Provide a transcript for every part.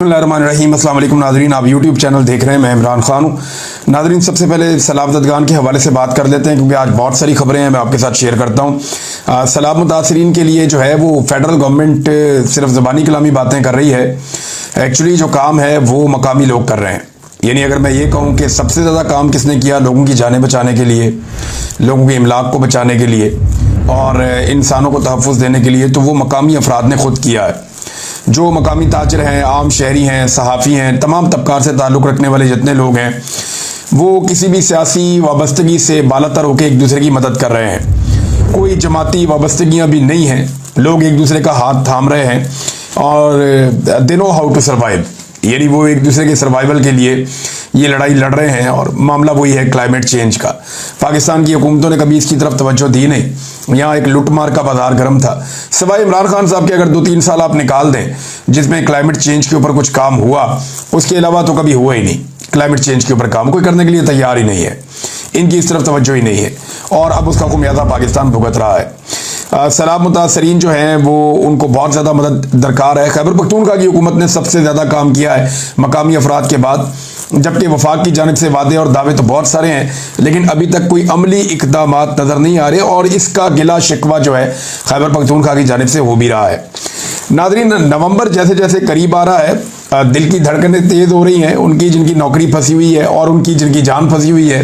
रहीम अस्सलाम वालेकुम नाजरीन, आप यूट्यूब चैनल देख रहे हैं। मैं इमरान खान हूँ। नाजरीन, सबसे पहले सैलाब ज़दगान के हवाले से बात कर लेते हैं क्योंकि आज बहुत सारी खबरें हैं, मैं आपके साथ शेयर करता हूँ। सैलाब मुतासरीन के लिए जो है वो फेडरल गवर्नमेंट सिर्फ ज़बानी कलामी बातें कर रही है। एक्चुअली जो काम है वो मकामी लोग कर रहे हैं। यानी अगर मैं ये कहूँ कि सबसे ज़्यादा काम किसने किया लोगों की जानें बचाने के लिए, लोगों के इमलाक को बचाने के लिए और इंसानों को तहफ़्फ़ुज़ देने के लिए, तो वो मकामी अफराद ने खुद किया है। जो मकामी ताजर हैं, आम शहरी हैं, सहाफ़ी हैं, तमाम तबकार से ताल्लुक़ रखने वाले जितने लोग हैं, वो किसी भी सियासी वाबस्तगी से बालातर होकर एक दूसरे की मदद कर रहे हैं। कोई जमाती वाबस्तगियाँ भी नहीं हैं, लोग एक दूसरे का हाथ थाम रहे हैं और they know how to survive. यानी वो एक दूसरे के सर्वाइवल के लिए ये लड़ाई लड़ रहे हैं। और मामला वही है क्लाइमेट चेंज का। पाकिस्तान की हुकूमतों ने कभी इसकी तरफ तवज्जो दी नहीं। यहाँ एक लुटमार का बाजार गर्म था। सिवाय इमरान खान साहब के अगर 2-3 साल आप निकाल दें जिसमें क्लाइमेट चेंज के ऊपर कुछ काम हुआ, उसके अलावा तो कभी हुआ ही नहीं। क्लाइमेट चेंज के ऊपर काम कोई करने के लिए तैयार ही नहीं है, इनकी इस तरफ तवज्जो ही नहीं है और अब उसका खुमियाजा पाकिस्तान भुगत रहा है। सैलाब मुतासरीन जो हैं वो उनको बहुत ज़्यादा मदद दरकार है। खैबर पख्तूनख्वा की हुकूमत ने सबसे ज़्यादा काम किया है मकामी अफराद के बाद, जबकि वफाक की जानिब से वादे और दावे तो बहुत सारे हैं लेकिन अभी तक कोई अमली इक़दामात नज़र नहीं आ रहे और इसका गिला शिकवा जो है खैबर पख्तूनख्वा की जानिब से हो भी रहा है। नाज़रीन, नवंबर जैसे जैसे करीब आ रहा है, दिल की धड़कनें तेज़ हो रही हैं। उनकी जिनकी नौकरी फंसी हुई है और उनकी जिनकी जान फंसी हुई है,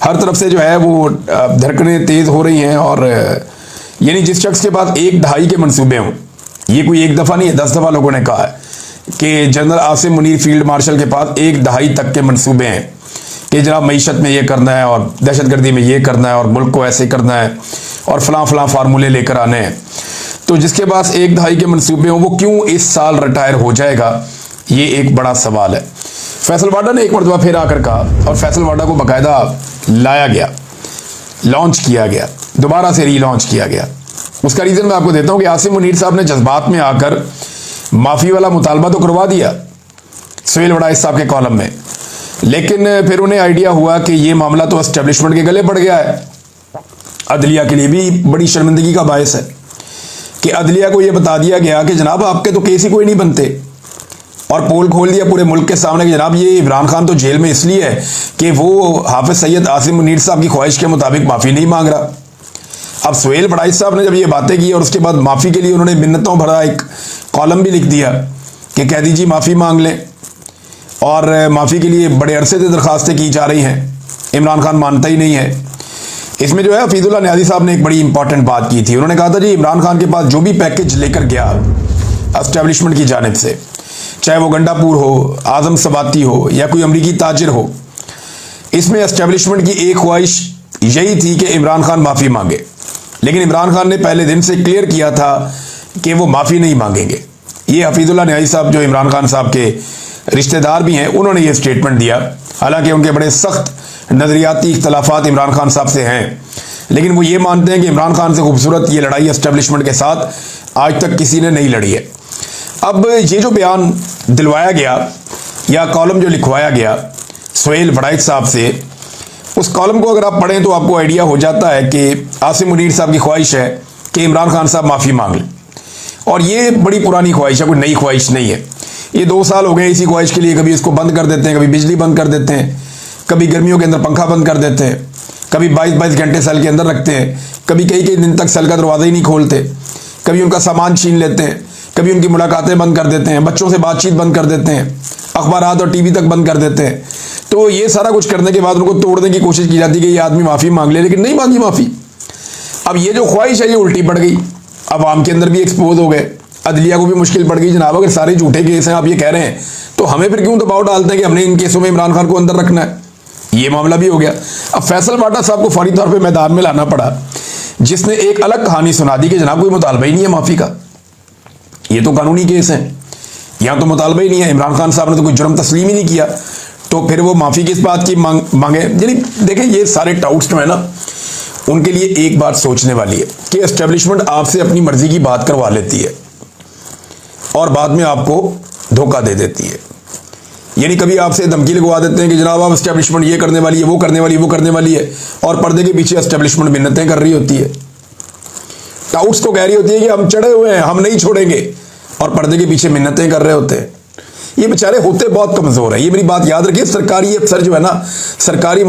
हर तरफ से जो है वो धड़कनें तेज़ हो रही हैं। और यानी जिस शख्स के पास 1 दहाई के मंसूबे हों, ये कोई एक दफ़ा नहीं है, 10 दफ़ा लोगों ने कहा है कि general Asim Munir field marshal के पास 1 दहाई तक के मंसूबे हैं कि जनाब मईशत में ये करना है और दहशतगर्दी में ये करना है और मुल्क को ऐसे करना है और फलां फलां फार्मूले लेकर आने हैं। तो जिसके पास 1 दहाई के मंसूबे हों वो क्यों इस साल रिटायर हो जाएगा, ये एक बड़ा सवाल है। फैसल वाडा ने एक मरतबा फिर आकर कहा और फैसल वाडा को बाकायदा लाया गया, लॉन्च किया गया, दोबारा से रीलॉन्च किया गया। उसका रीज़न मैं आपको देता हूँ कि आसिम मुनीर साहब ने जज्बात में आकर माफ़ी वाला मुतालबा तो करवा दिया सुहेल वड़ाइस साहब के कॉलम में, लेकिन फिर उन्हें आइडिया हुआ कि ये मामला तो एस्टेब्लिशमेंट के गले पड़ गया है। अदलिया के लिए भी बड़ी शर्मिंदगी का बायस है कि अदलिया को यह बता दिया गया कि जनाब आपके तो केस ही कोई नहीं बनते, और पोल खोल दिया पूरे मुल्क के सामने कि जनाब ये इमरान खान तो जेल में इसलिए है कि वो हाफिज सैयद आसिम मुनीर साहब की ख्वाहिश के मुताबिक माफ़ी नहीं मांग रहा। अब सुहेल वड़ाइस साहब ने जब ये बातें की और उसके बाद माफ़ी के लिए उन्होंने मिन्नतों भरा एक कॉलम भी लिख दिया कि कैदी जी माफ़ी मांग लें, और माफ़ी के लिए बड़े अरसे से दरखास्तें की जा रही हैं, इमरान खान मानता ही नहीं है। इसमें जो है हफीजुल्लाह न्याज़ी साहब ने एक बड़ी इंपॉर्टेंट बात की थी। उन्होंने कहा था जी इमरान खान के पास जो भी पैकेज लेकर गया एस्टेब्लिशमेंट की जानिब से, चाहे वो गंडापुर हो, आज़म सबाती हो या कोई अमरीकी ताजिर हो, इसमें एस्टेब्लिशमेंट की एक ख्वाहिश यही थी कि इमरान खान माफ़ी मांगे। लेकिन इमरान खान ने पहले दिन से क्लियर किया था कि वो माफ़ी नहीं मांगेंगे। ये हफीजुल्लाह न्याज़ी साहब जो इमरान खान साहब के रिश्तेदार भी हैं, उन्होंने ये स्टेटमेंट दिया। हालांकि उनके बड़े सख्त नज़रियाती इख्तलाफात इमरान खान साहब से हैं, लेकिन वो ये मानते हैं कि इमरान खान से खूबसूरत ये लड़ाई एस्टेब्लिशमेंट के साथ आज तक किसी ने नहीं लड़ी है। अब ये जो बयान दिलवाया गया या कॉलम जो लिखवाया गया सुहेल वड़ाइस साहब से, उस कॉलम को अगर आप पढ़ें तो आपको आइडिया हो जाता है कि आसिम मुनीर साहब की ख्वाहिश है कि इमरान खान साहब माफ़ी मांग लें। और ये बड़ी पुरानी ख्वाहिश है, कोई नई ख्वाहिश नहीं है। ये 2 साल हो गए इसी ख्वाहिश के लिए, कभी इसको बंद कर देते हैं, कभी बिजली बंद कर देते हैं, कभी गर्मियों के अंदर पंखा बंद कर देते हैं, कभी 22-22 घंटे सेल के अंदर रखते हैं, कभी कई दिन तक सेल का दरवाज़ा ही नहीं खोलते, कभी उनका सामान छीन लेते हैं, कभी उनकी मुलाकातें बंद कर देते हैं, बच्चों से बातचीत बंद कर देते हैं, अखबारात और टीवी तक बंद कर देते हैं। तो ये सारा कुछ करने के बाद उनको तोड़ने की कोशिश की जाती है कि ये आदमी माफ़ी मांग ले, लेकिन नहीं मांगी माफ़ी। अब ये जो ख्वाहिश है ये उल्टी पड़ गई, अवाम के अंदर भी एक्सपोज हो गए, अदलिया को भी मुश्किल पड़ गई। जनाब अगर सारे झूठे केस हैं आप ये कह रहे हैं तो हमें फिर क्यों दबाव डालते हैं कि हमने इन केसों में इमरान खान को अंदर रखना है। ये मामला भी हो गया। अब फैसल वाडा साहब को फौरी तौर पर मैदान में लाना पड़ा, जिसने एक अलग कहानी सुना दी कि जनाब कोई मुतालबा ही नहीं है माफ़ी का, ये तो कानूनी केस है, यहाँ तो मुतालबा ही नहीं है, इमरान खान साहब ने तो कोई जुर्म तस्लीम ही नहीं किया, तो फिर वो माफ़ी किस बात की मांगे। यानी देखें ये सारे टाउट्स जो है ना, उनके लिए एक बात सोचने वाली है कि एस्टेब्लिशमेंट आपसे अपनी मर्जी की बात करवा लेती है और बाद में आपको धोखा दे देती है। यानी कभी आपसे धमकी लगवा देते हैं कि जनाब आप एस्टेब्लिशमेंट ये करने वाली है, वो करने वाली, वो करने वाली है, और पर्दे के पीछे एस्टेब्लिशमेंट मिन्नतें कर रही होती है। टाउट्स तो कह रही होती है कि हम चढ़े हुए हैं, हम नहीं छोड़ेंगे, और पर्दे के पीछे मिन्नतें कर रहे होते हैं। ये बेचारे होते बहुत कमजोर है। ये मेरी बात याद रखिए, सरकारी अफसर जो है ना, सरकारी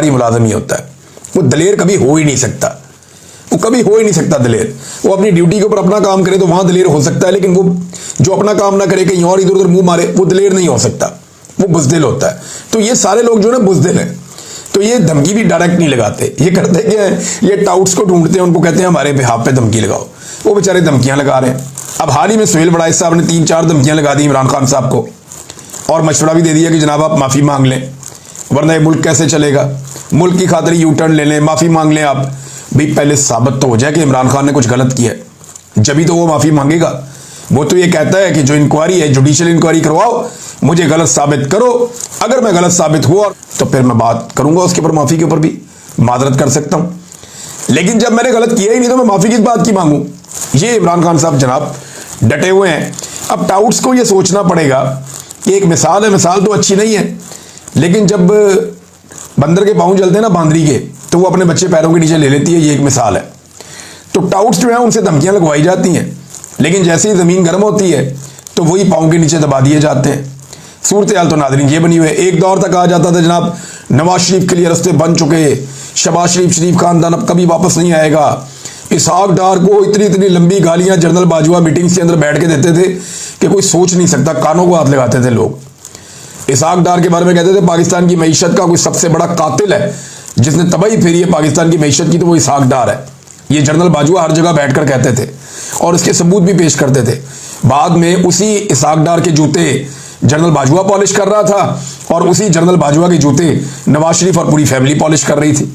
मुलाजिम ही होता है। वो दलेर कभी हो ही नहीं सकता, वो कभी हो ही नहीं सकता दलेर। वो अपनी ड्यूटी के ऊपर अपना काम करे तो वहां दलेर हो सकता है, लेकिन वो जो अपना काम ना करे, कहीं और इधर उधर मुंह मारे, वो दलेर नहीं हो सकता, वो बुजदिल होता है। तो ये सारे लोग जो है ना बुजदिल हैं। तो ये धमकी भी डायरेक्ट नहीं लगाते, ये करते क्या है, ये टाउट्स को ढूंढते हैं, उनको कहते हैं हमारे बिहाफ पे धमकी लगाओ। वो बेचारे धमकियां लगा रहे हैं। अब हाल ही में सुहेल बड़ाइश साहब ने 3-4 धमकियां लगा दी इमरान खान साहब को, और मशवरा भी दे दिया कि जनाब आप माफ़ी मांग लें, वरना ये मुल्क कैसे चलेगा, मुल्क की खातिर यू टर्न ले लें, माफ़ी मांग लें आप। भाई पहले साबित तो हो जाए कि इमरान खान ने कुछ गलत किया है, जब तो वो माफ़ी मांगेगा। वो तो ये कहता है कि जो इंक्वायरी है, जुडिशियल इंक्वायरी करवाओ, मुझे गलत साबित करो, अगर मैं गलत साबित हुआ तो फिर मैं बात करूंगा उसके ऊपर, माफ़ी के ऊपर भी मादरत कर सकता हूं। लेकिन जब मैंने गलत किया ही नहीं तो मैं माफ़ी किस बात की मांगू। ये इमरान खान साहब जनाब डटे हुए हैं। अब टाउट्स को ये सोचना पड़ेगा कि एक मिसाल है, मिसाल तो अच्छी नहीं है, लेकिन जब बंदर के पाँव जलते हैं ना बांदरी के, तो वो अपने बच्चे पैरों के नीचे ले लेती है, ये एक मिसाल है। तो टाउट्स जो है उनसे धमकियां लगवाई जाती हैं, लेकिन जैसे ही ज़मीन गर्म होती है तो वही पाँव के नीचे दबा दिए जाते हैं। सूरत हाल तो नाज़रीन ये बनी हुई है। एक दौर तक कहा जाता था जनाब नवाज शरीफ के लिए रास्ते बन चुके, शहबाज शरीफ खानदान अब कभी वापस नहीं आएगा। इसहाक डार को इतनी लंबी गालियां जनरल बाजवा मीटिंग्स के अंदर बैठ के देते थे कि कोई सोच नहीं सकता, कानों को हाथ लगाते थे लोग। इसहाक डार के बारे में कहते थे पाकिस्तान की मईशत का कोई सबसे बड़ा कातिल है जिसने तबाही फेरी है पाकिस्तान की मईशत की, तो वो इसहाक डार है। ये जनरल बाजवा हर जगह बैठकर कहते थे और इसके सबूत भी पेश करते थे। बाद में उसी इसहाक डार के जूते जनरल बाजवा पॉलिश कर रहा था और उसी जनरल बाजवा के जूते नवाज शरीफ और पूरी फैमिली पॉलिश कर रही थी।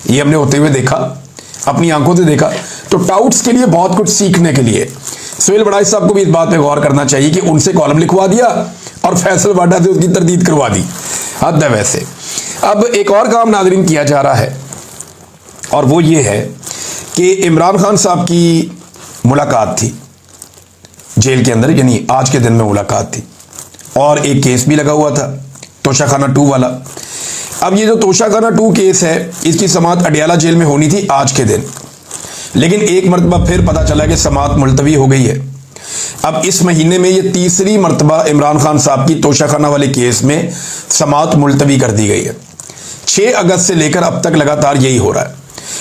ये हमने होते हुए देखा, अपनी आंखों से देखा। तो टाउट्स के लिए बहुत कुछ सीखने के लिए सुहेल बड़ाइश साहब को भी इस बात पे गौर करना चाहिए कि उनसे कॉलम लिखवा दिया और फैसल वाडा से उसकी तरदीद करवा दी, हद है वैसे। अब एक और काम नाज़रीन किया जा रहा है और वो ये है कि इमरान खान साहब की मुलाकात थी जेल के अंदर, यानी आज के दिन में मुलाकात थी, और एक केस भी लगा हुआ था तोशाखाना 2 वाला। अब ये जो तोशाखाना 2 केस है, इसकी समाअत अडियाला जेल में होनी थी आज के दिन, लेकिन एक मरतबा फिर पता चला कि समाअत मुलतवी हो गई है। अब इस महीने में ये तीसरी मरतबा इमरान खान साहब की तोशाखाना वाले केस में समाअत मुलतवी कर दी गई है। 6 अगस्त से लेकर अब तक लगातार यही हो रहा है।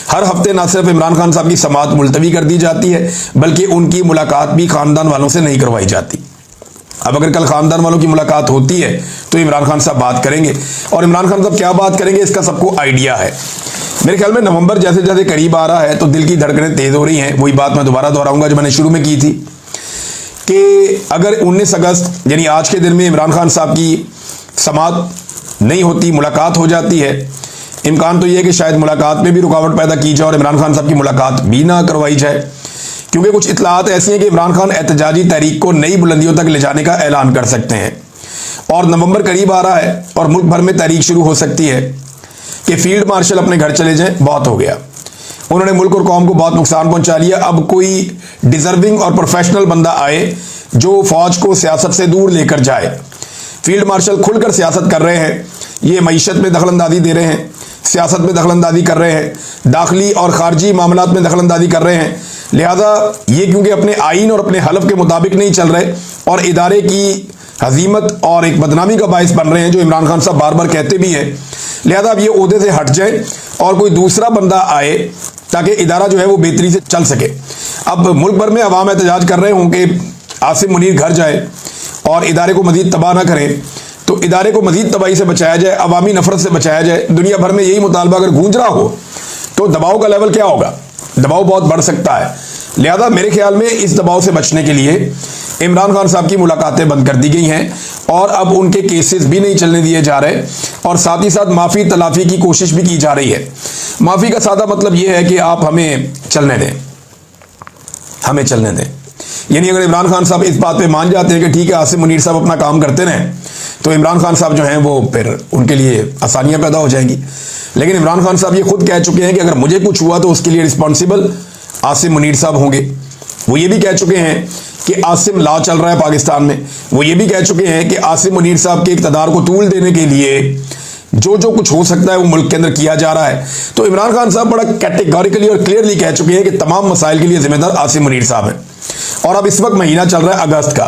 हर हफ्ते ना सिर्फ इमरान खान साहब की समाअत मुलतवी कर दी जाती है, बल्कि उनकी मुलाकात भी खानदान वालों से नहीं करवाई जाती। अब अगर कल खानदान वालों की मुलाकात होती है तो इमरान खान साहब बात करेंगे, और इमरान खान साहब क्या बात करेंगे इसका सबको आइडिया है। मेरे ख्याल में नवंबर जैसे जैसे करीब आ रहा है तो दिल की धड़कनें तेज हो रही हैं। वही बात मैं दोबारा दोहराऊंगा जो मैंने शुरू में की थी कि अगर 19 अगस्त यानी आज के दिन में इमरान खान साहब की समाअत नहीं होती, मुलाकात हो जाती है, इम्कान तो यह है कि शायद मुलाकात में भी रुकावट पैदा की जाए और इमरान खान साहब की मुलाकात भी ना करवाई जाए, क्योंकि कुछ इतलात ऐसी हैं कि इमरान खान एहतजाजी तहरीक को नई बुलंदियों तक ले जाने का ऐलान कर सकते हैं। और नवंबर करीब आ रहा है और मुल्क भर में तहरीक शुरू हो सकती है कि फील्ड मार्शल अपने घर चले जाएं, बहुत हो गया, उन्होंने मुल्क और कौम को बहुत नुकसान पहुंचा लिया। अब कोई डिजर्विंग और प्रोफेशनल बंदा आए जो फौज को सियासत से दूर लेकर जाए। फील्ड मार्शल खुलकर सियासत कर रहे हैं, ये मईशत में दखलंदाजी दे रहे हैं, सियासत में दखलंदाजी कर रहे हैं, दाखिली और खारजी मामलात में दखलंदाजी कर रहे हैं। लिहाजा ये क्योंकि अपने आइन और अपने हलफ के मुताबिक नहीं चल रहे और इदारे की हजीमत और एक बदनामी का बायस बन रहे हैं, जो इमरान खान साहब बार बार कहते भी हैं, लिहाजा अब ये ओहदे से हट जाए और कोई दूसरा बंदा आए ताकि इदारा जो है वो बेहतरी से चल सके। अब मुल्क भर में अवाम एहतजाज कर रहे हों कि आसिम मुनीर घर जाए और इदारे को मजीद तबाह ना करें, तो इदारे को मजीद तबाही से बचाया जाए, अवामी नफरत से बचाया जाए। दुनिया भर में यही मुतालबा अगर गूंज रहा हो तो दबाव का लेवल क्या होगा, दबाव बहुत बढ़ सकता है। लिहाजा मेरे ख्याल में इस दबाव से बचने के लिए इमरान खान साहब की मुलाकातें बंद कर दी गई हैं और अब उनके केसेस भी नहीं चलने दिए जा रहे, और साथ ही साथ माफ़ी तलाफी की कोशिश भी की जा रही है। माफ़ी का सादा मतलब यह है कि आप हमें चलने दें, हमें चलने दें। यानी अगर इमरान खान साहब इस बात पे मान जाते हैं कि ठीक है आसिम मुनीर साहब अपना काम करते रहें, तो इमरान खान साहब जो हैं वो फिर उनके लिए आसानियां पैदा हो जाएंगी। लेकिन इमरान खान साहब ये खुद कह चुके हैं कि अगर मुझे कुछ हुआ तो उसके लिए रिस्पॉन्सिबल आसिम मुनीर साहब होंगे। वो ये भी कह चुके हैं कि आसिम ला चल रहा है पाकिस्तान में। वो ये भी कह चुके हैं कि आसिम मुनीर साहब के इक़्तिदार को तूल देने के लिए जो जो कुछ हो सकता है वो मुल्क के अंदर किया जा रहा है। तो इमरान खान साहब बड़ा कैटेगोरिकली और क्लियरली कह चुके हैं कि तमाम मसाइल के लिए जिम्मेदार आसिम मुनीर साहब हैं। और अब इस वक्त महीना चल रहा है अगस्त का,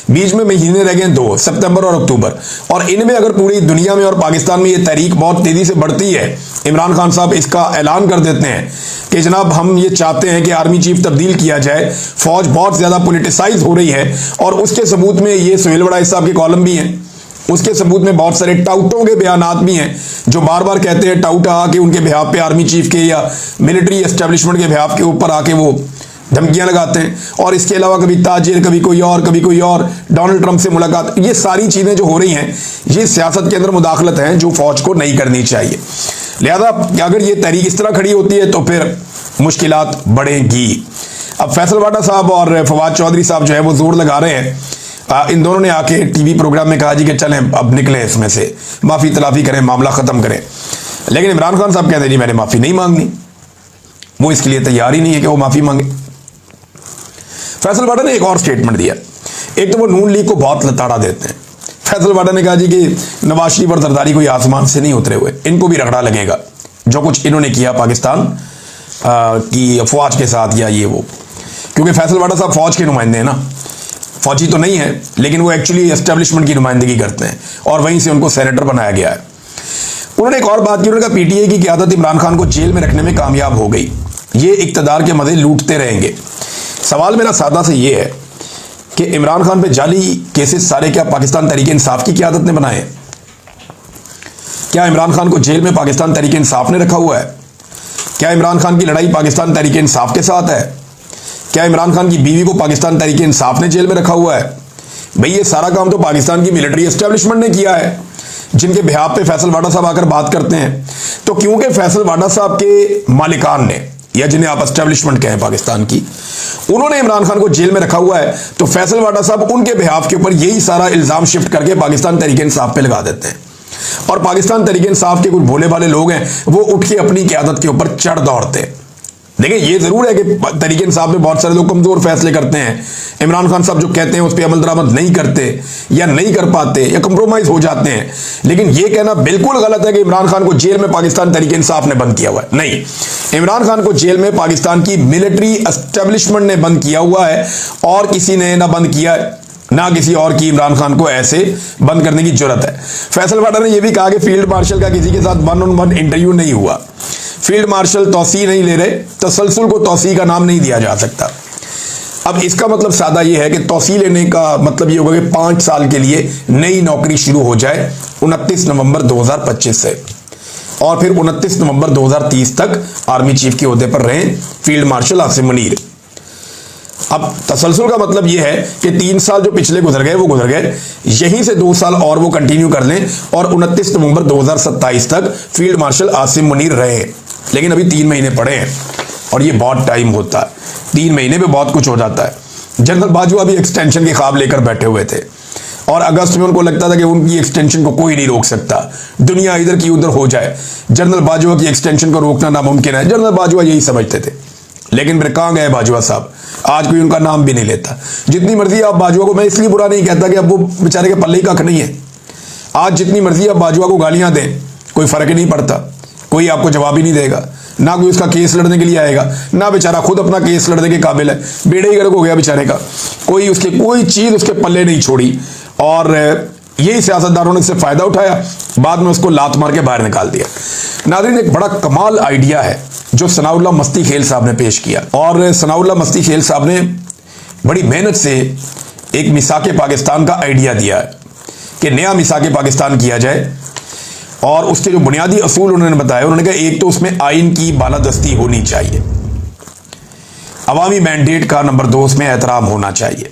बीच में महीने रह गए 2, सितंबर और अक्टूबर, और इनमें अगर पूरी दुनिया में और पाकिस्तान में ये तहरीक बहुत तेजी से बढ़ती है, इमरान खान साहब इसका ऐलान कर देते हैं कि जनाब हम ये चाहते हैं कि आर्मी चीफ तब्दील किया जाए, फौज बहुत ज्यादा पॉलिटिसाइज हो रही है, और उसके सबूत में ये सुहेल वड़ाई साहब के कॉलम भी हैं, उसके सबूत में बहुत सारे टाउटों के बयानात भी हैं जो बार बार कहते हैं टाउट आके उनके बिहाफ पे आर्मी चीफ के या मिलिट्री एस्टेब्लिशमेंट के बिहाफ के ऊपर आके वो धमकियां लगाते हैं। और इसके अलावा कभी ताजिर, कभी कोई और, डोनाल्ड ट्रंप से मुलाकात, ये सारी चीजें जो हो रही हैं ये सियासत के अंदर मुदाखलत हैं जो फौज को नहीं करनी चाहिए। लिहाजा अगर ये तहरीक इस तरह खड़ी होती है तो फिर मुश्किलात बढ़ेंगी। अब फैसल वाडा साहब और फवाद चौधरी साहब जो है वो जोर लगा रहे हैं, इन दोनों ने आके टीवी प्रोग्राम में कहा जी कि चलें अब निकलें इसमें से, माफी तलाफी करें, मामला खत्म करें। लेकिन इमरान खान साहब कहते हैं जी मैंने माफी नहीं मांगनी, वो इसके लिए तैयार ही नहीं है कि वो माफी मांगे। फैसल वाडा ने एक और स्टेटमेंट दिया, एक तो वो नून लीग को बहुत लताड़ा देते हैं। फैसल वाडा ने कहा जी कि नवाज शरीफ और जरदारी कोई आसमान से नहीं उतरे हुए, इनको भी रगड़ा लगेगा जो कुछ इन्होंने किया पाकिस्तान की फौज के साथ या ये वो, क्योंकि फैसल वाडा साहब फौज के नुमाइंदे हैं ना, फौजी तो नहीं है लेकिन वो एक्चुअली एस्टेब्लिशमेंट की नुमाइंदगी करते हैं और वहीं से उनको सेनेटर बनाया गया है। उन्होंने एक और बात की, उन्होंने कहा पीटीआई की क़यादत इमरान खान को जेल में रखने में कामयाब हो गई, ये इक़्तिदार के मज़े लूटते रहेंगे। सवाल मेरा सादा से ये है कि इमरान खान पे जाली केसेस सारे क्या पाकिस्तान तहरीक इंसाफ की क़यादत ने बनाए? क्या इमरान खान को जेल में पाकिस्तान तहरीक इंसाफ ने रखा हुआ है? क्या इमरान खान की लड़ाई पाकिस्तान तहरीक इंसाफ के साथ है? क्या इमरान खान की बीवी को पाकिस्तान तहरीक इंसाफ ने जेल में रखा हुआ है? भाई ये सारा काम तो पाकिस्तान की मिलिट्री एस्टेब्लिशमेंट ने किया है, जिनके बिहाफ पे फैसल वाडा साहब आकर बात करते हैं। तो क्योंकि फैसल वाडा साहब के मालिकान ने, या जिन्हें आप एस्टेब्लिशमेंट कहें पाकिस्तान की, उन्होंने इमरान खान को जेल में रखा हुआ है, तो फैसल वाडा साहब उनके बिहाफ के ऊपर यही सारा इल्जाम शिफ्ट करके पाकिस्तान तहरीक इंसाफ पे लगा देते हैं। और पाकिस्तान तहरीक इंसाफ के कुछ भोले भाले लोग हैं, वो उठ के अपनी क़यादत के ऊपर चढ़ दौड़ते हैं। देखिए ये जरूर है कि तहरीक इंसाफ में बहुत सारे लोग कमजोर फैसले करते हैं, इमरान खान साहब जो कहते हैं उस पर अमल दरामद नहीं करते या नहीं कर पाते या कंप्रोमाइज हो जाते हैं, लेकिन ये कहना बिल्कुल गलत है कि इमरान खान को जेल में पाकिस्तान तहरीक इंसाफ ने बंद किया हुआ है। नहीं, इमरान खान को जेल में पाकिस्तान की मिलिट्री एस्टेब्लिशमेंट ने बंद किया हुआ है, और किसी ने ना बंद किया है, ना किसी और की इमरान खान को ऐसे बंद करने की जरूरत है। फैसल वाडा ने यह भी कहा कि फील्ड मार्शल का किसी के साथ 1-on-1 इंटरव्यू नहीं हुआ, फील्ड मार्शल तौसी नहीं ले रहे, तसलसल को तौसी का नाम नहीं दिया जा सकता। अब इसका मतलब सादा ये है कि तौसी लेने का मतलब ये होगा कि 5 साल के लिए नई नौकरी शुरू हो जाए 29 नवंबर 2025 से, और फिर 29 नवंबर 2030 तक आर्मी चीफ के ओहदे पर रहें फील्ड मार्शल आसिम मुनीर। अब तसलसल का मतलब यह है कि 3 साल जो पिछले गुजर गए वो गुजर गए, यहीं से 2 साल और वो कंटिन्यू कर लें और 29 नवंबर 2027 तक फील्ड मार्शल आसिम मुनीर रहे। लेकिन अभी 3 महीने पड़े हैं और ये बहुत टाइम होता है, 3 महीने में बहुत कुछ हो जाता है। जनरल बाजवा भी एक्सटेंशन के ख्वाब लेकर बैठे हुए थे और अगस्त में उनको लगता था कि उनकी एक्सटेंशन को कोई नहीं रोक सकता, दुनिया इधर की उधर हो जाए, जनरल बाजवा की एक्सटेंशन को रोकना नामुमकिन है। जनरल बाजवा यही समझते थे, लेकिन फिर कहाँ गए बाजवा साहब? आज कोई उनका नाम भी नहीं लेता। जितनी मर्जी आप बाजवा को, मैं इसलिए बुरा नहीं कहता कि अब वो बेचारे के पल्ले ही कख नहीं है, आज जितनी मर्जी आप बाजवा को गालियां दें कोई फर्क ही नहीं पड़ता, कोई आपको जवाब ही नहीं देगा, ना कोई उसका केस लड़ने के लिए आएगा, ना बेचारा खुद अपना केस लड़ने के काबिल है, बेड़े ही गर्क हो गया बेचारे का, कोई चीज उसके पल्ले नहीं छोड़ी। और यही सियासतदानों ने इससे फायदा उठाया, बाद में उसको लात मार के बाहर निकाल दिया। नाज़रीन, एक बड़ा कमाल आइडिया है जो सनाउल्लाह मस्ती खेल साहब ने पेश किया, और सनाउल्लाह मस्ती खेल साहब ने बड़ी मेहनत से एक मिसाके पाकिस्तान का आइडिया दिया है कि नया मिसाके पाकिस्तान किया जाए, और उसके जो बुनियादी असूल उन्होंने बताया, उन्होंने कहा एक तो उसमें आइन की बालादस्ती होनी चाहिए, अवामी मैंडेट का नंबर 2 उसमें एहतराम होना चाहिए,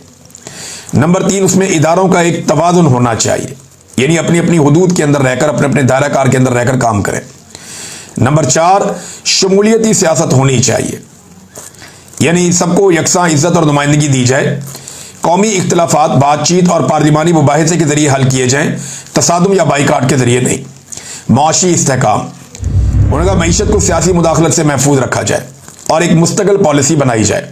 नंबर 3 उसमें इदारों का एक तवाज़ुन होना चाहिए, यानी अपनी अपनी हुदूद के अंदर रहकर, अपने अपने दायरा कार के अंदर रहकर काम करें। नंबर 4 शमूलियती सियासत होनी चाहिए, यानी सबको यकसा इज्जत और नुमाइंदगी दी जाए, कौमी इख्तिलाफात बातचीत और पार्लिमानी मुबाहिसे के जरिए हल किए जाएं, तसादुम या बाइकाट के जरिए नहीं। माशी इस्तेहकाम, उन्होंने कहा मईशत को सियासी मुदाखलत से महफूज रखा जाए और एक मुस्तकिल पॉलिसी बनाई जाए।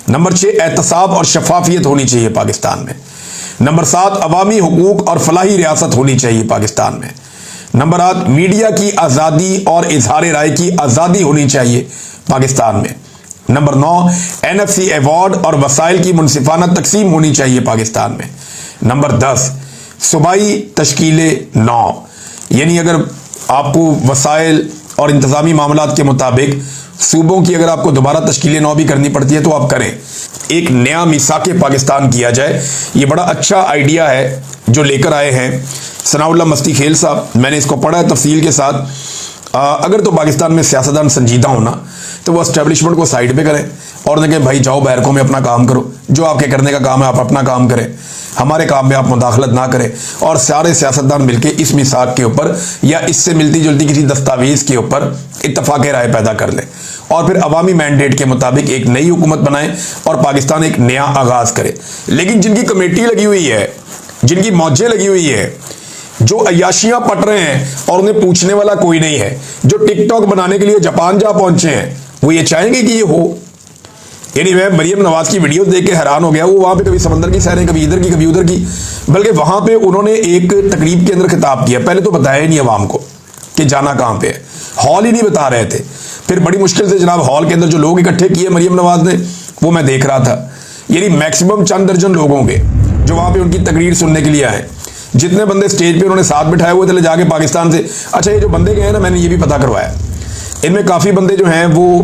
नंबर 6 एहतसाब और शफाफियत होनी चाहिए पाकिस्तान में। नंबर 7 अवामी हुकूक और फलाही रियासत होनी चाहिए पाकिस्तान में। नंबर 8 मीडिया की आज़ादी और इजहार राय की आज़ादी होनी चाहिए पाकिस्तान में। नंबर 9 NFC अवार्ड और वसाइल की मुनसिफाना तकसीम होनी चाहिए पाकिस्तान में। नंबर 10 सूबाई तश्कीलें 9, यानी अगर आपको वसाइल और इंतज़ामी मामलात के मुताबिक सूबों की अगर आपको दोबारा तश्कीलें 9 भी करनी पड़ती है तो आप करें। एक नया मिसाक पाकिस्तान किया जाए, ये बड़ा अच्छा आइडिया है जो लेकर आए हैं सनाउल्लाह मस्ती खेल साहब। मैंने इसको पढ़ा है तफसील के साथ। अगर तो पाकिस्तान में सियासतदान संजीदा होना तो वो एस्टेब्लिशमेंट को साइड पे करें और देखें भाई जाओ बैरकों में अपना काम करो, जो आपके करने का काम है आप अपना काम करें, हमारे काम में आप मुदाखलत ना करें। और सारे सियासतदान मिलकर इस मिसाक के ऊपर या इससे मिलती जुलती किसी दस्तावेज के ऊपर इत्तफाक राय पैदा कर लें और फिर अवामी मैंडेट के मुताबिक एक नई हुकूमत बनाएं और पाकिस्तान एक नया आगाज करे। लेकिन जिनकी कमेटी लगी हुई है, जिनकी मौजें लगी हुई है, जो अय्याशियां पट रहे हैं और उन्हें पूछने वाला कोई नहीं है, जो टिकटॉक बनाने के लिए जापान जा पहुंचे हैं, वो ये चाहेंगे कि ये हो। यानी मैं मरियम नवाज की वीडियो देख के हैरान हो गया। वो वहां पे कभी समंदर की सैरें, कभी इधर की कभी उधर की, बल्कि वहां पे उन्होंने एक तकरीब के अंदर खिताब किया। पहले तो बताया ही नहीं अवाम को कि जाना कहां पे है, हॉल ही नहीं बता रहे थे। फिर बड़ी मुश्किल से जनाब हॉल के अंदर जो लोग इकट्ठे किए मरियम नवाज ने, वो मैं देख रहा था। यानी मैक्सिमम चंद दर्जन लोग होंगे जो वहां पे उनकी तकरीर सुनने के लिए आए। जितने बंदे स्टेज पे उन्होंने साथ बिठाए हुए थे जाके पाकिस्तान से। अच्छा, ये जो बंदे गए हैं ना, मैंने ये भी पता करवाया, इनमें काफ़ी बंदे जो हैं वो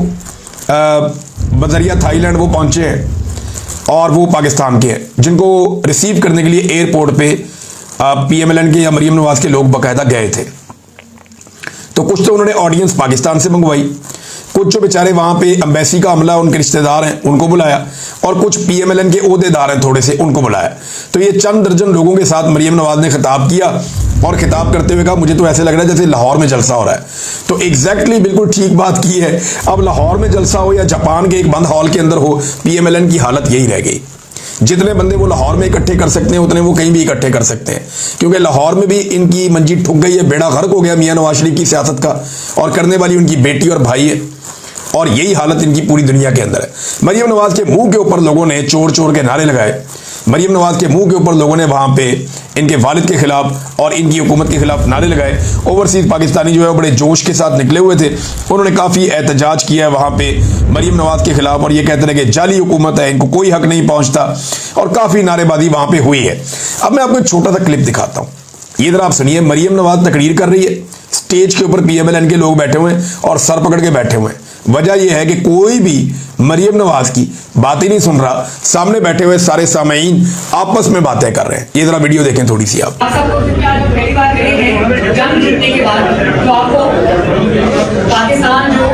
बजरिया थाईलैंड वो पहुंचे हैं और वो पाकिस्तान के हैं, जिनको रिसीव करने के लिए एयरपोर्ट पे PMLN के या मरियम नवाज के लोग बाकायदा गए थे। तो कुछ तो उन्होंने ऑडियंस पाकिस्तान से मंगवाई, कुछ जो बेचारे वहां पे एम्बेसी का अमला उनके रिश्तेदार हैं उनको बुलाया, और कुछ PMLN के ओहदेदार हैं थोड़े से, उनको बुलाया। तो ये चंद दर्जन लोगों के साथ मरियम नवाज ने खिताब किया और खिताब करते हुए कहा मुझे तो ऐसे लग रहा है जैसे लाहौर में जलसा हो रहा है। तो एग्जैक्टली बिल्कुल ठीक बात की है। अब लाहौर में जलसा हो या जापान के एक बंद हॉल के अंदर हो, PMLN की हालत यही रह गई। जितने बंदे वो लाहौर में इकट्ठे कर सकते हैं उतने वो कहीं भी इकट्ठे कर सकते हैं, क्योंकि लाहौर में भी इनकी मंजी ठुक गई है, बेड़ा गर्क हो गया मियां नवाज शरीफ की सियासत का, और करने वाली उनकी बेटी और भाई है। और यही हालत इनकी पूरी दुनिया के अंदर है। मरियम नवाज के मुंह के ऊपर लोगों ने चोर चोर के नारे लगाए। मरियम नवाज के मुंह के ऊपर लोगों ने वहां पे इनके वालिद के खिलाफ और इनकी हुकूमत के खिलाफ नारे लगाए। ओवरसीज पाकिस्तानी जो है वो बड़े जोश के साथ निकले हुए थे, उन्होंने काफ़ी एहतजाज किया है वहाँ पे मरियम नवाज के खिलाफ, और ये कहते रहे कि जाली हुकूमत है, इनको कोई हक नहीं पहुँचता, और काफ़ी नारेबाजी वहाँ पे हुई है। अब मैं आपको एक छोटा सा क्लिप दिखाता हूँ, ये जरा आप सुनिए। मरियम नवाज तकरीर कर रही है, स्टेज के ऊपर PMLN के लोग बैठे हुए हैं और सर पकड़ के बैठे हुए हैं। वजह यह है कि कोई भी मरियम नवाज की बात ही नहीं सुन रहा, सामने बैठे हुए सारे सामईन आपस में बातें कर रहे हैं। ये जरा वीडियो देखें थोड़ी सी आप। पहली बार जंग जीतने के बाद तो आपको पाकिस्तान जो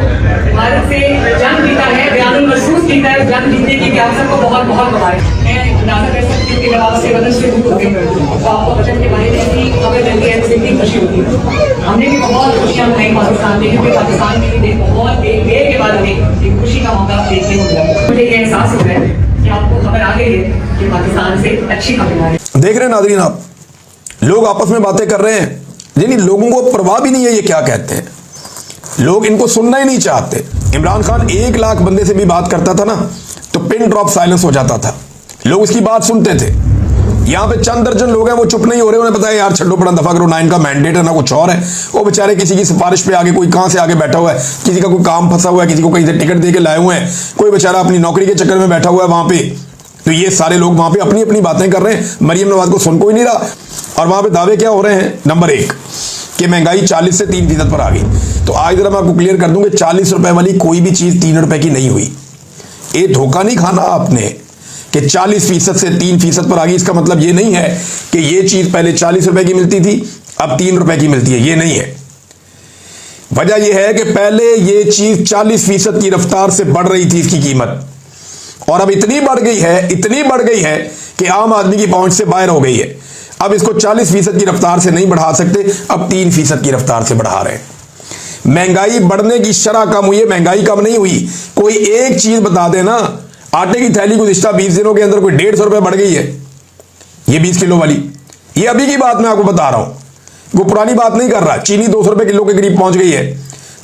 भारत से जंग जीता है, बयानुल महसूस जीता है, जंग जीतने की आप सबको बहुत बहुत बधाई। मैं अंदाजा कर सकती हूँ कि जब आपसे वतन से दूर होते तो आपको वतन के बारे में भी खबर मिलती है, तो कितनी खुशी होती है। हमने भी बहुत खुशियाँ मनाई पाकिस्तान में, क्योंकि पाकिस्तान में भी बहुत देर के बाद हमें एक खुशी का मौका देखने को मिला। मुझे ये एहसास हो रहा है कि आपको खबर आ गई है कि पाकिस्तान से अच्छी खबर आ रही है। देख रहे हैं नाज़रीन, आप लोग आपस में बातें कर रहे हैं, यानी लोगों को परवाह भी नहीं है ये क्या कहते हैं, लोग इनको सुनना ही नहीं चाहते। इमरान खान 1 लाख बंदे से भी बात करता था ना तो पिन ड्रॉप साइलेंस हो जाता था, लोग उसकी बात सुनते थे। यहाँ पे चंद दर्जन लोग हैं वो चुप नहीं हो रहे, उन्हें पता है यार छड्डो पड़ा दफा करो ना, इनका मैंडेट है ना कुछ और है। वो बेचारे किसी की सिफारिश पे आगे, कोई कहां से आगे बैठा हुआ है, किसी का कोई काम फंसा हुआ है, किसी को कहीं से टिकट दे के लाए हुए हैं, कोई बेचारा अपनी नौकरी के चक्कर में बैठा हुआ है वहां पे। तो ये सारे लोग वहां पे अपनी अपनी बातें कर रहे हैं, मरियम नवाज को सुन कोई नहीं रहा। और वहां पे दावे क्या हो रहे हैं, नंबर 1 कि महंगाई 40 से 3% पर आ गई। तो आज जरा मैं आपको क्लियर कर दूं कि 40 रुपए वाली कोई भी चीज 3 रुपए की नहीं हुई। ये धोखा नहीं खाना आपने कि 40% से 3% पर आ गई। इसका मतलब ये नहीं है कि ये चीज पहले 40 रुपए की मिलती थी अब 3 रुपए की मिलती है, ये नहीं है। वजह यह है कि पहले ये चीज 40% की रफ्तार से बढ़ रही थी इसकी कीमत, और अब इतनी बढ़ गई है कि आम आदमी की पहुंच से बाहर हो गई है। अब इसको 40% की रफ्तार से नहीं बढ़ा सकते, अब 3% की रफ्तार से बढ़ा रहे हैं। महंगाई बढ़ने की शरह कम हुई है, महंगाई कम नहीं हुई। कोई एक चीज बता देना, आटे की थैली गुज़िश्ता 20 दिनों के अंदर कोई 150 रुपए बढ़ गई है, ये 20 किलो वाली। ये अभी की बात मैं आपको बता रहा हूं, वो पुरानी बात नहीं कर रहा। चीनी 200 रुपए किलो के करीब पहुंच गई है,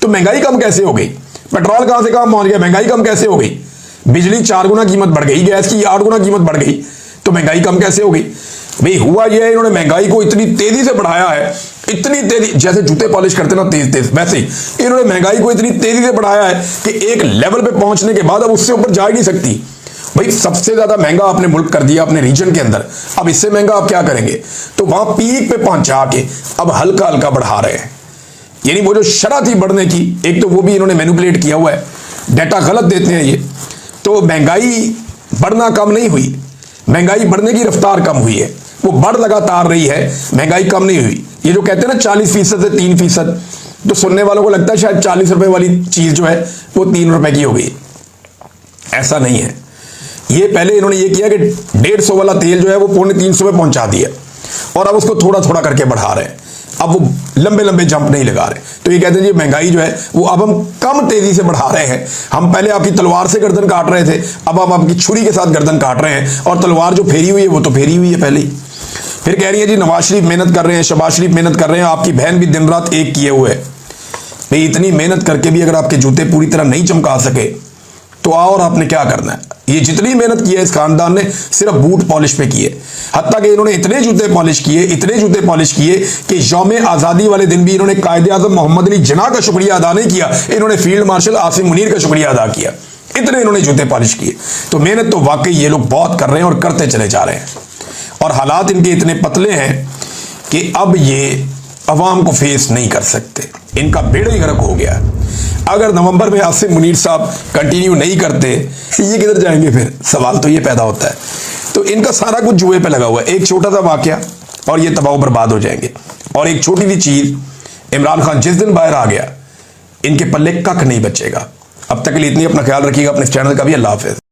तो महंगाई कम कैसे हो गई? पेट्रोल कहां से कहां पहुंच गया, महंगाई कम कैसे हो गई? बिजली 4 गुना कीमत बढ़ गई, गैस की 8 गुना कीमत बढ़ गई, तो महंगाई कम कैसे हो गई? भाई हुआ यह है, इन्होंने महंगाई को इतनी तेजी से बढ़ाया है, इतनी तेजी, जैसे जूते पॉलिश करते ना तेज, वैसे ही इन्होंने महंगाई को इतनी तेजी से बढ़ाया है कि एक लेवल पे पहुंचने के बाद अब उससे ऊपर जा ही नहीं सकती। भाई सबसे ज्यादा महंगा आपने मुल्क कर दिया अपने रीजन के अंदर, अब इससे महंगा आप क्या करेंगे? तो वहां पीक पे पहुंचा के अब हल्का हल्का बढ़ा रहे हैं। यानी वो जो शरह थी बढ़ने की, एक तो वो भी इन्होंने मैनिपुलेट किया हुआ है, डाटा गलत देते हैं ये। तो महंगाई बढ़ना कम नहीं हुई, महंगाई बढ़ने की रफ्तार कम हुई है, वो बढ़ लगातार रही है, महंगाई कम नहीं हुई। ये जो कहते हैं ना 40% से 3%, तो सुनने वालों को लगता है शायद 40 रुपए वाली चीज जो है वो 3 रुपए की हो गई। ऐसा नहीं है। ये पहले इन्होंने ये किया कि 150 वाला तेल जो है वो 350 पे पहुंचा दिया और अब उसको थोड़ा थोड़ा करके बढ़ा रहे हैं। अब वो लंबे लंबे जंप नहीं लगा रहे। तो ये कहते हैं जी महंगाई जो है वो अब हम कम तेजी से बढ़ा रहे हैं। हम पहले आपकी तलवार से गर्दन काट रहे थे, अब आप आपकी छुरी के साथ गर्दन काट रहे हैं, और तलवार जो फेरी हुई है वो तो फेरी हुई है पहले ही। फिर कह रही है जी नवाज शरीफ मेहनत कर रहे हैं, शहबाज शरीफ मेहनत कर रहे हैं, आपकी बहन भी दिन रात एक किए हुए है। भाई इतनी मेहनत करके भी अगर आपके जूते पूरी तरह नहीं चमका सके तो और आपने क्या करना है? ये जितनी मेहनत की है इस खानदान ने सिर्फ बूट पॉलिश पे की है। हत्ता कि इन्होंने इतने जूते पॉलिश किए, इतने जूते पॉलिश किए कि यौम आज़ादी वाले दिन भी इन्होंने कायदे आज़म मोहम्मद अली जिन्ना का शुक्रिया अदा नहीं किया, इन्होंने फील्ड मार्शल आसिम मुनीर का शुक्रिया अदा किया। इतने इन्होंने जूते पॉलिश किए। तो मेहनत तो वाकई ये लोग बहुत कर रहे हैं और करते चले जा रहे हैं, और हालात इनके इतने पतले हैं कि अब ये अवाम को फेस नहीं कर सकते। इनका बेड़ा ही गर्क हो गया। अगर नवंबर में आसिम मुनीर साहब कंटिन्यू नहीं करते, ये किधर जाएंगे? फिर सवाल तो ये पैदा होता है। तो इनका सारा कुछ जुए पे लगा हुआ है। एक छोटा सा वाकया और ये तबाह बर्बाद हो जाएंगे। और एक छोटी सी चीज, इमरान खान जिस दिन बाहर आ गया इनके पल्ले कख नहीं बचेगा। अब तक के लिए इतनी, अपना ख्याल रखिएगा, अपने चैनल का भी। अल्लाह हाफिज।